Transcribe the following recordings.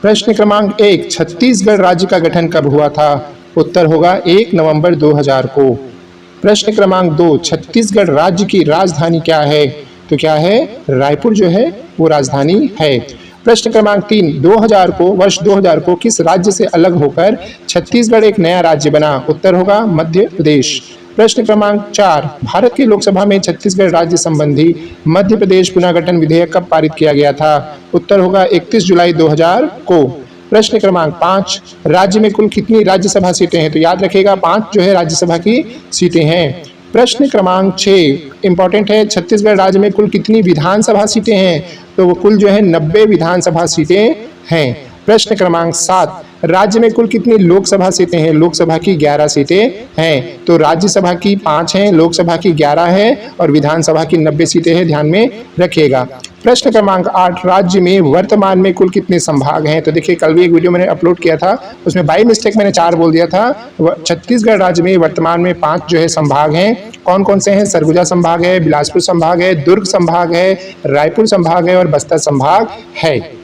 प्रश्न क्रमांक 1, छत्तीसगढ़ राज्य का गठन कब हुआ था? उत्तर होगा 1 नवंबर 2000 को। प्रश्न क्रमांक 2, छत्तीसगढ़ राज्य की राजधानी क्या है? तो क्या है? रायपुर जो है वो राजधानी है। प्रश्न क्रमांक 3, 2000 को वर्ष 2000 को किस राज्य से अलग होकर छत्तीसगढ़ एक नया राज्य बना? उत्तर होगा मध्य प्रदेश। प्रश्न क्रमांक 4, भारत की लोकसभा में छत्तीसगढ़ राज्य संबंधी मध्य प्रदेश पुनर्गठन विधेयक कब पारित किया गया था? उत्तर होगा 31 जुलाई 2000 को। प्रश्न क्रमांक 5, राज्य में कुल कितनी राज्यसभा सीटें हैं? तो याद रखिएगा 5 जो है राज्यसभा की सीटें हैं। प्रश्न क्रमांक 6 इंपॉर्टेंट है, छत्तीसगढ़ राज्य में कुल कितनी विधानसभा सीटें हैं? तो वो कुल जो है 90 विधानसभा सीटें हैं। प्रश्न क्रमांक 7, राज्य में कुल कितनी लोकसभा सीटें हैं? लोकसभा की 11 सीटें हैं। तो राज्यसभा की 5 हैं, लोकसभा की 11 है और विधानसभा की 90 सीटें हैं, ध्यान में रखिएगा। प्रश्न क्रमांक 8, राज्य में वर्तमान में कुल कितने संभाग हैं? तो देखिए कल भी एक वीडियो मैंने अपलोड किया था, उसमें बाई मिस्टेक मैंने 4 बोल दिया था। छत्तीसगढ़ राज्य में वर्तमान में 5 जो है संभाग हैं। कौन कौन से हैं? सरगुजा संभाग है, बिलासपुर संभाग है, दुर्ग संभाग है, रायपुर संभाग है और बस्तर संभाग है।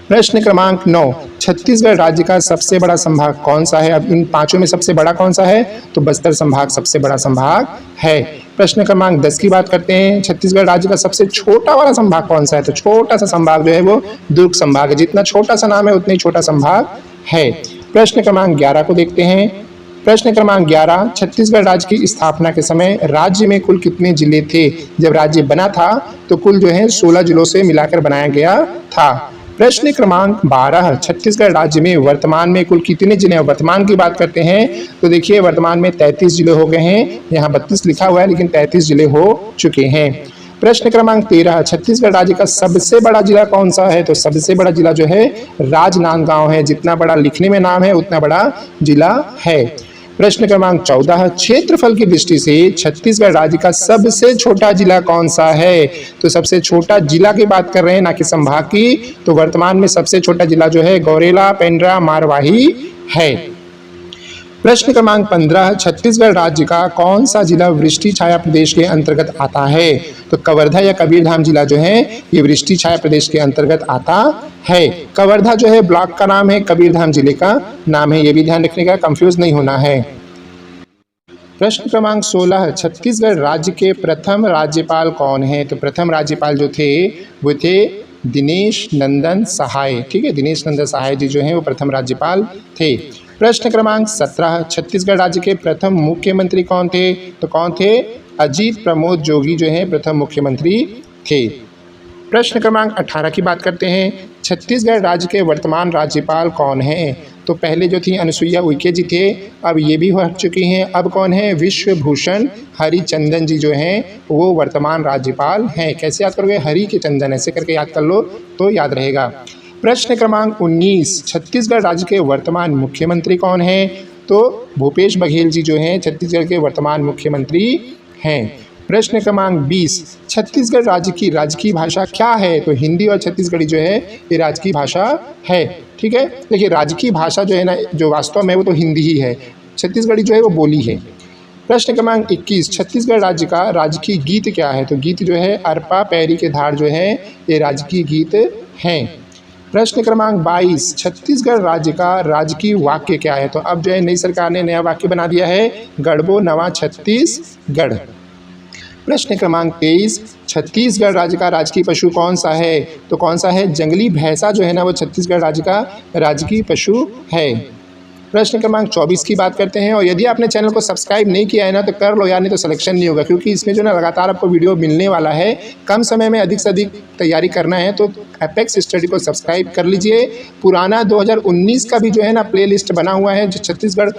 प्रश्न क्रमांक 9, छत्तीसगढ़ राज्य का सबसे बड़ा संभाग कौन सा है? अब इन 5 में सबसे बड़ा कौन सा है? तो बस्तर संभाग सबसे बड़ा संभाग है। प्रश्न क्रमांक 10 की बात करते हैं, छत्तीसगढ़ राज्य का सबसे छोटा वाला संभाग कौन सा है? तो छोटा सा संभाग जो है वो दुर्ग संभाग है। जितना छोटा सा नाम है उतना ही छोटा संभाग है। प्रश्न क्रमांक 11 को देखते हैं। प्रश्न क्रमांक 11, छत्तीसगढ़ राज्य की स्थापना के समय राज्य में कुल कितने जिले थे? जब राज्य बना था तो कुल जो है 16 जिलों से मिलाकर बनाया गया था। प्रश्न क्रमांक 12, छत्तीसगढ़ राज्य में वर्तमान में कुल कितने जिले हैं? वर्तमान की बात करते हैं तो देखिए वर्तमान में 33 जिले हो गए हैं। यहाँ 32 लिखा हुआ है लेकिन 33 जिले हो चुके हैं। प्रश्न क्रमांक 13, छत्तीसगढ़ राज्य का सबसे बड़ा जिला कौन सा है? तो सबसे बड़ा जिला जो है राजनांदगांव है। जितना बड़ा लिखने में नाम है उतना बड़ा जिला है। प्रश्न क्रमांक 14, क्षेत्रफल की दृष्टि से छत्तीसगढ़ राज्य का सबसे छोटा जिला कौन सा है? तो सबसे छोटा जिला की बात कर रहे हैं, ना कि संभाग की। तो वर्तमान में सबसे छोटा जिला जो है गौरेला, पेंड्रा, मारवाही है। प्रश्न क्रमांक 15, छत्तीसगढ़ राज्य का कौन सा जिला वृष्टि छाया प्रदेश के अंतर्गत आता है? तो कवर्धा या कबीरधाम जिला जो है ये वृष्टि छाया प्रदेश के अंतर्गत आता है। कवर्धा जो है ब्लॉक का नाम है, कबीरधाम जिले का नाम है, ये भी ध्यान रखने का, कंफ्यूज नहीं होना है। प्रश्न क्रमांक 16, छत्तीसगढ़ राज्य के प्रथम राज्यपाल कौन है? तो प्रथम राज्यपाल जो थे वो थे दिनेश नंदन सहाय। ठीक है, दिनेश नंदन सहाय जी जो हैं वो प्रथम राज्यपाल थे। प्रश्न क्रमांक 17, छत्तीसगढ़ राज्य के प्रथम मुख्यमंत्री कौन थे? तो कौन थे? अजीत प्रमोद जोगी जो हैं प्रथम मुख्यमंत्री थे। प्रश्न क्रमांक 18 की बात करते हैं, छत्तीसगढ़ राज्य के वर्तमान राज्यपाल कौन हैं? तो पहले जो थी अनुसुईया उइके जी थे, अब ये भी हट चुकी हैं। अब कौन है? विश्वभूषण हरिचंदन जी जो हैं वो वर्तमान राज्यपाल हैं। कैसे याद करोगे? हरि के चंदन ऐसे करके याद कर लो तो याद रहेगा। प्रश्न क्रमांक 19, छत्तीसगढ़ राज्य के वर्तमान मुख्यमंत्री कौन हैं? तो भूपेश बघेल जी जो हैं छत्तीसगढ़ के वर्तमान मुख्यमंत्री हैं। प्रश्न क्रमांक 20, छत्तीसगढ़ राज्य की राजकीय भाषा क्या है? तो हिंदी और छत्तीसगढ़ी जो है ये राजकीय भाषा है। ठीक है, देखिए राजकीय भाषा जो है ना, जो वास्तव में वो तो हिंदी ही है, छत्तीसगढ़ी जो है वो बोली है। प्रश्न क्रमांक 21, छत्तीसगढ़ राज्य का राजकीय गीत क्या है? तो गीत जो है अरपा पैरी के धार जो है ये राजकीय गीत हैं। प्रश्न क्रमांक 22, छत्तीसगढ़ राज्य का राजकीय वाक्य क्या है? तो अब जो है नई सरकार ने नया वाक्य बना दिया है, गढ़बो नवा छत्तीसगढ़। प्रश्न क्रमांक 23, छत्तीसगढ़ राज्य का राजकीय पशु कौन सा है? तो कौन सा है? जंगली भैंसा जो है ना वो छत्तीसगढ़ राज्य का राजकीय पशु है। प्रश्न क्रमांक 24 की बात करते हैं, और यदि आपने चैनल को सब्सक्राइब नहीं किया है ना तो कर लो यार, नहीं तो सिलेक्शन नहीं होगा, क्योंकि इसमें जो ना लगातार आपको वीडियो मिलने वाला है। कम समय में अधिक से अधिक तैयारी करना है तो एपेक्स स्टडी को सब्सक्राइब कर लीजिए। पुराना 2019 का भी जो है ना प्लेलिस्ट बना हुआ है, जो छत्तीसगढ़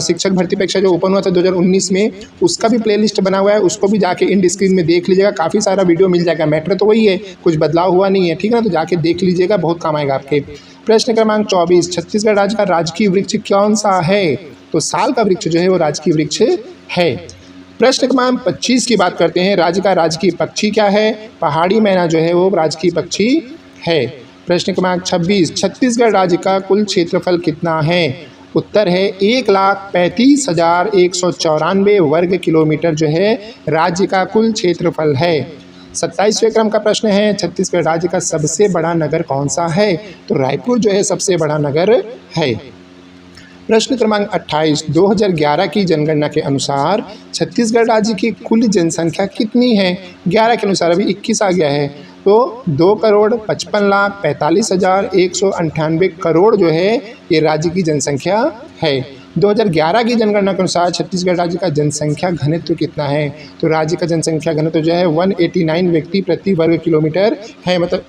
शिक्षक भर्ती परीक्षा जो ओपन हुआ था 2019 में, उसका भी प्लेलिस्ट बना हुआ है, उसको भी जाके इंड स्क्रीन में देख लीजिएगा। काफ़ी सारा वीडियो मिल जाएगा, मैटर तो वही है, कुछ बदलाव हुआ नहीं है। ठीक है ना, तो जाके देख लीजिएगा, बहुत काम आएगा आपके। प्रश्न क्रमांक 24, छत्तीसगढ़ राज्य का राजकीय वृक्ष कौन सा है? तो साल का वृक्ष जो है वो राजकीय वृक्ष है। प्रश्न क्रमांक 25 की बात करते हैं, राज्य का राजकीय पक्षी क्या है? पहाड़ी मैना जो है वो राजकीय पक्षी है। प्रश्न क्रमांक 26, छत्तीसगढ़ राज्य का कुल क्षेत्रफल कितना है? उत्तर है 1,35,194 वर्ग किलोमीटर जो है राज्य का कुल क्षेत्रफल है। 27वें क्रम का प्रश्न है, छत्तीसगढ़ राज्य का सबसे बड़ा नगर कौन सा है? तो रायपुर जो है सबसे बड़ा नगर है। प्रश्न क्रमांक 28, 2011 की जनगणना के अनुसार छत्तीसगढ़ राज्य की कुल जनसंख्या कितनी है? 11 के अनुसार अभी 21 आ गया है, तो 2,55,45,198 करोड़ जो है ये राज्य की जनसंख्या है। 2011 की जनगणना के अनुसार छत्तीसगढ़ राज्य का जनसंख्या घनत्व कितना है? तो राज्य का जनसंख्या घनत्व जो है 189 व्यक्ति प्रति वर्ग किलोमीटर है। मतलब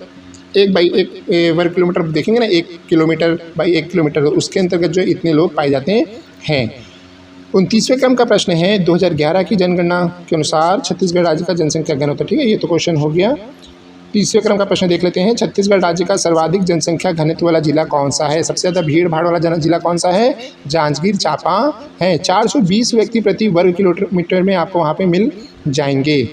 1/1 वर्ग किलोमीटर देखेंगे ना, 1 किलोमीटर बाई 1 किलोमीटर, उसके अंतर्गत जो इतने लोग पाए जाते हैं। 29वें क्रम का प्रश्न है, 2011 की जनगणना के अनुसार छत्तीसगढ़ राज्य का जनसंख्या घनत्व। ठीक है, ये तो क्वेश्चन हो गया। 30वें क्रम का प्रश्न देख लेते हैं, छत्तीसगढ़ राज्य का सर्वाधिक जनसंख्या घनत्व वाला जिला कौन सा है? सबसे ज़्यादा भीड़ भाड़ वाला जिला कौन सा है? जांजगीर चांपा है। 420 व्यक्ति प्रति वर्ग किलोमीटर में आपको वहाँ पे मिल जाएंगे।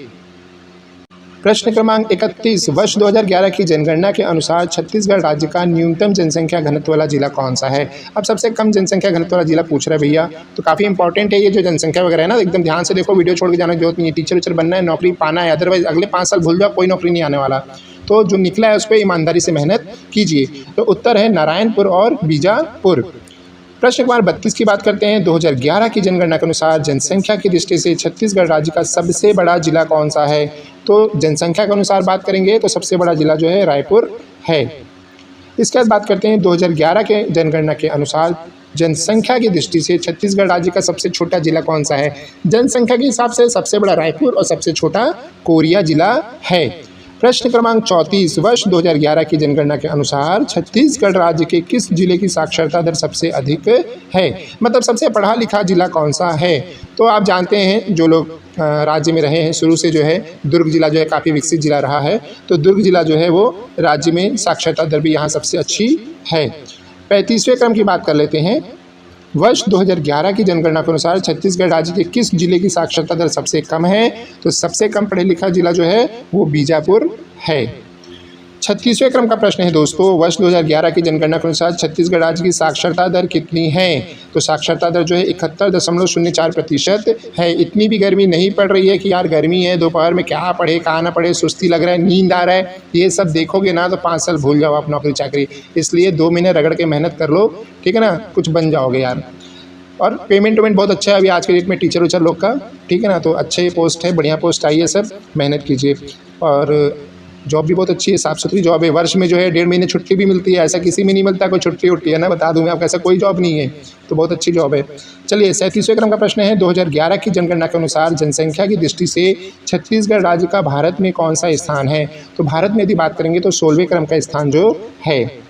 प्रश्न क्रमांक 31, वर्ष 2011 की जनगणना के अनुसार छत्तीसगढ़ राज्य का न्यूनतम जनसंख्या घनत्व वाला जिला कौन सा है? अब सबसे कम जनसंख्या घनत्व वाला जिला पूछ रहा है भैया, तो काफ़ी इंपॉर्टेंट है ये जो जनसंख्या वगैरह है ना, एकदम ध्यान से देखो, वीडियो छोड़ के जाने की जरूरत नहीं है। टीचर उचर बनना है, नौकरी पाना है, अदरवाइज अगले 5 साल भूल जाओ, कोई नौकरी नहीं आने वाला। तो जो निकला है उस पर ईमानदारी से मेहनत कीजिए। तो उत्तर है नारायणपुर और बीजापुर। प्रश्न नंबर 32 की बात करते हैं, 2011 की जनगणना के अनुसार जनसंख्या की दृष्टि से छत्तीसगढ़ राज्य का सबसे बड़ा जिला कौन सा है? तो जनसंख्या के अनुसार बात करेंगे तो सबसे बड़ा जिला जो है रायपुर है। इसके बाद बात करते हैं 2011 के जनगणना के अनुसार जनसंख्या की दृष्टि से छत्तीसगढ़ राज्य का सबसे छोटा जिला कौन सा है? जनसंख्या के हिसाब से सबसे बड़ा रायपुर और सबसे छोटा कोरिया जिला है। प्रश्न क्रमांक 34, वर्ष 2011 की जनगणना के अनुसार छत्तीसगढ़ राज्य के किस जिले की साक्षरता दर सबसे अधिक है? मतलब सबसे पढ़ा लिखा जिला कौन सा है? तो आप जानते हैं, जो लोग राज्य में रहे हैं शुरू से, जो है दुर्ग जिला जो है काफ़ी विकसित जिला रहा है, तो दुर्ग जिला जो है वो राज्य में साक्षरता दर भी यहाँ सबसे अच्छी है। 35वें क्रम की बात कर लेते हैं, वर्ष 2011 की जनगणना के अनुसार छत्तीसगढ़ राज्य के किस जिले की साक्षरता दर सबसे कम है? तो सबसे कम पढ़े लिखा जिला जो है वो बीजापुर है। 36वें क्रम का प्रश्न है दोस्तों, वर्ष 2011 की जनगणना के अनुसार छत्तीसगढ़ राज्य की साक्षरता दर कितनी है? तो साक्षरता दर जो है 71.04% है। इतनी भी गर्मी नहीं पड़ रही है कि यार गर्मी है, दोपहर में क्या पढ़े कहाँ ना पढ़े, सुस्ती लग रहा है, नींद आ रहा है, ये सब देखोगे ना तो 5 साल भूल जाओ आप नौकरी चाकरी। इसलिए 2 महीने रगड़ के मेहनत कर लो, ठीक है ना, कुछ बन जाओगे यार। और पेमेंट बहुत अच्छा है अभी आज के डेट में टीचर उचर लोग का, ठीक है ना, तो अच्छे पोस्ट है, बढ़िया पोस्ट आई है, सब मेहनत कीजिए। और जॉब भी बहुत अच्छी है, साफ़ सुथरी जॉब है। वर्ष में जो है 1.5 महीने छुट्टी भी मिलती है, ऐसा किसी में नहीं मिलता कोई छुट्टी उट्टी, है ना, बता दूँ मैं आपको, ऐसा कोई जॉब नहीं है, तो बहुत अच्छी जॉब है। चलिए 37वें क्रम का प्रश्न है, 2011 की जनगणना के अनुसार जनसंख्या की दृष्टि से छत्तीसगढ़ राज्य का भारत में कौन सा स्थान है? तो भारत में यदि बात करेंगे तो 16वें क्रम का स्थान जो है।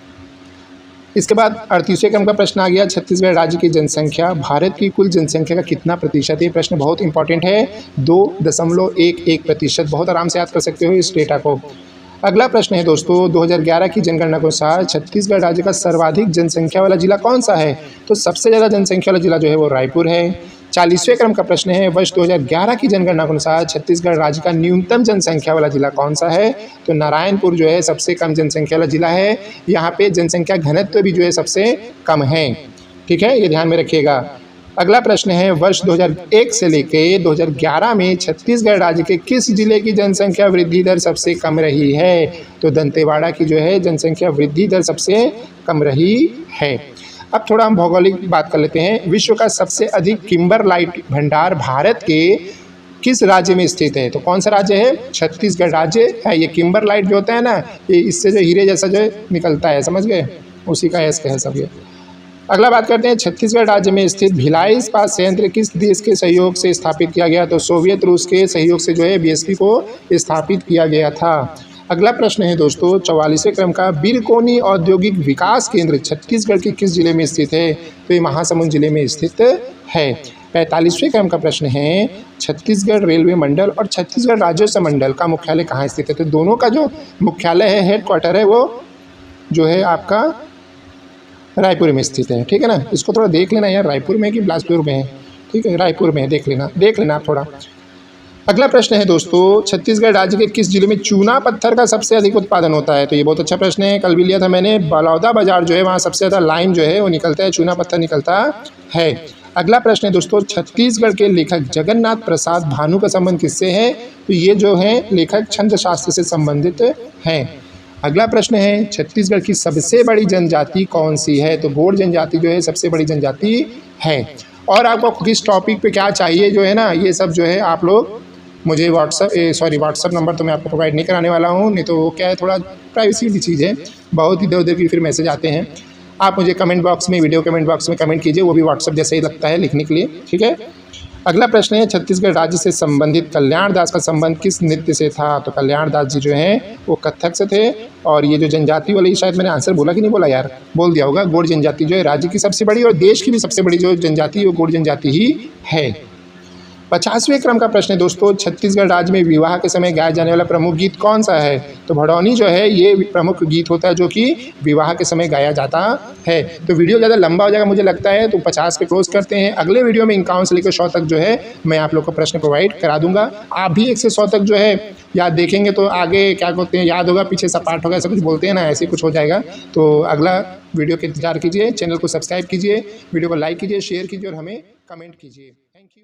इसके बाद 38वें क्रम का प्रश्न आ गया, छत्तीसगढ़ राज्य की जनसंख्या भारत की कुल जनसंख्या का कितना प्रतिशत है? ये प्रश्न बहुत इंपॉर्टेंट है, 2.11%। बहुत आराम से याद कर सकते हो इस डेटा को। अगला प्रश्न है दोस्तों, 2011 की जनगणना के अनुसार छत्तीसगढ़ राज्य का सर्वाधिक जनसंख्या वाला जिला कौन सा है? तो सबसे ज़्यादा जनसंख्या वाला जिला जो है वो रायपुर है। 40वें क्रम का प्रश्न है, वर्ष 2011 की जनगणना के अनुसार छत्तीसगढ़ राज्य का न्यूनतम जनसंख्या वाला जिला कौन सा है? तो नारायणपुर जो है सबसे कम जनसंख्या वाला जिला है। यहाँ पे जनसंख्या घनत्व भी जो है सबसे कम है, ठीक है, ये ध्यान में रखिएगा। अगला प्रश्न है, वर्ष 2001 से लेकर 2011 में छत्तीसगढ़ राज्य के किस जिले की जनसंख्या वृद्धि दर सबसे कम रही है? तो दंतेवाड़ा की जो है जनसंख्या वृद्धि दर सबसे कम रही है। अब थोड़ा हम भौगोलिक बात कर लेते हैं। विश्व का सबसे अधिक किम्बरलाइट भंडार भारत के किस राज्य में स्थित है? तो कौन सा राज्य है? छत्तीसगढ़ राज्य है। ये किम्बरलाइट जो होता है ना, ये इससे जो हीरे जैसा जो निकलता है, समझ गए, उसी का एस्क है सब ये। अगला बात करते हैं, छत्तीसगढ़ राज्य में स्थित भिलाई इस्पात संयंत्र किस देश के सहयोग से स्थापित किया गया? तो सोवियत रूस के सहयोग से जो है बीएसपी को स्थापित किया गया था। अगला प्रश्न है दोस्तों 44वें क्रम का, बिरकोनी औद्योगिक विकास केंद्र छत्तीसगढ़ के किस जिले में स्थित है? तो ये महासमुंद जिले में स्थित है। 45वें क्रम का प्रश्न है, छत्तीसगढ़ रेलवे मंडल और छत्तीसगढ़ राजस्व मंडल का मुख्यालय कहाँ स्थित है? तो दोनों का जो मुख्यालय है, हेडक्वार्टर है, वो जो है आपका रायपुर में स्थित है, ठीक है ना। इसको थोड़ा देख लेना यार, रायपुर में कि बिलासपुर में है, ठीक है, रायपुर में देख लेना आप थोड़ा। अगला प्रश्न है दोस्तों, छत्तीसगढ़ राज्य के किस जिले में चूना पत्थर का सबसे अधिक उत्पादन होता है? तो ये बहुत अच्छा प्रश्न है, कल भी लिया था मैंने। बलौदा बाजार जो है वहाँ सबसे ज़्यादा लाइम जो है वो निकलता है, चूना पत्थर निकलता है। अगला प्रश्न है दोस्तों, छत्तीसगढ़ के लेखक जगन्नाथ प्रसाद भानु का संबंध किससे है? तो ये जो है लेखक छंद शास्त्र से संबंधित हैं। अगला प्रश्न है, छत्तीसगढ़ की सबसे बड़ी जनजाति कौन सी है? तो गोंड जनजाति जो है सबसे बड़ी जनजाति है। और आपको किस टॉपिक पे क्या चाहिए जो है ना, ये सब जो है आप लोग मुझे व्हाट्सअप नंबर तो मैं आपको प्रोवाइड नहीं कराने वाला हूँ, नहीं तो वो क्या है थोड़ा प्राइवेसी की चीज़ है, बहुत इधर उधर की फिर मैसेज आते हैं। आप मुझे कमेंट बॉक्स में, वीडियो कमेंट बॉक्स में कमेंट कीजिए, वो भी व्हाट्सअप जैसे ही लगता है लिखने के लिए, ठीक है। अगला प्रश्न है, छत्तीसगढ़ राज्य से संबंधित कल्याण दास का संबंध किस नृत्य से था? तो कल्याण दास जी जो हैं वो कथक से थे। और ये जो जनजाति वाली, शायद मैंने आंसर बोला कि नहीं बोला यार, बोल दिया होगा। गोंड जनजाति जो है राज्य की सबसे बड़ी और देश की भी सबसे बड़ी जो जनजाति है वो गोंड जनजाति ही है। 50वें क्रम का प्रश्न है दोस्तों, छत्तीसगढ़ राज्य में विवाह के समय गाया जाने वाला प्रमुख गीत कौन सा है? तो भड़ौनी जो है ये प्रमुख गीत होता है जो कि विवाह के समय गाया जाता है। तो वीडियो ज़्यादा लंबा हो जाएगा मुझे लगता है, तो 50 पे क्लोज करते हैं। अगले वीडियो में 51 से लेकर 100 तक जो है मैं आप लोग को प्रश्न प्रोवाइड करा दूंगा। आप भी 1 से 100 तक जो है याद देखेंगे तो आगे क्या कहते हैं याद होगा, पीछे सपाट होगा, ऐसा कुछ बोलते हैं ना, ऐसे कुछ हो जाएगा। तो अगला वीडियो के इंतजार कीजिए, चैनल को सब्सक्राइब कीजिए, वीडियो को लाइक कीजिए, शेयर कीजिए और हमें कमेंट कीजिए। Thank you.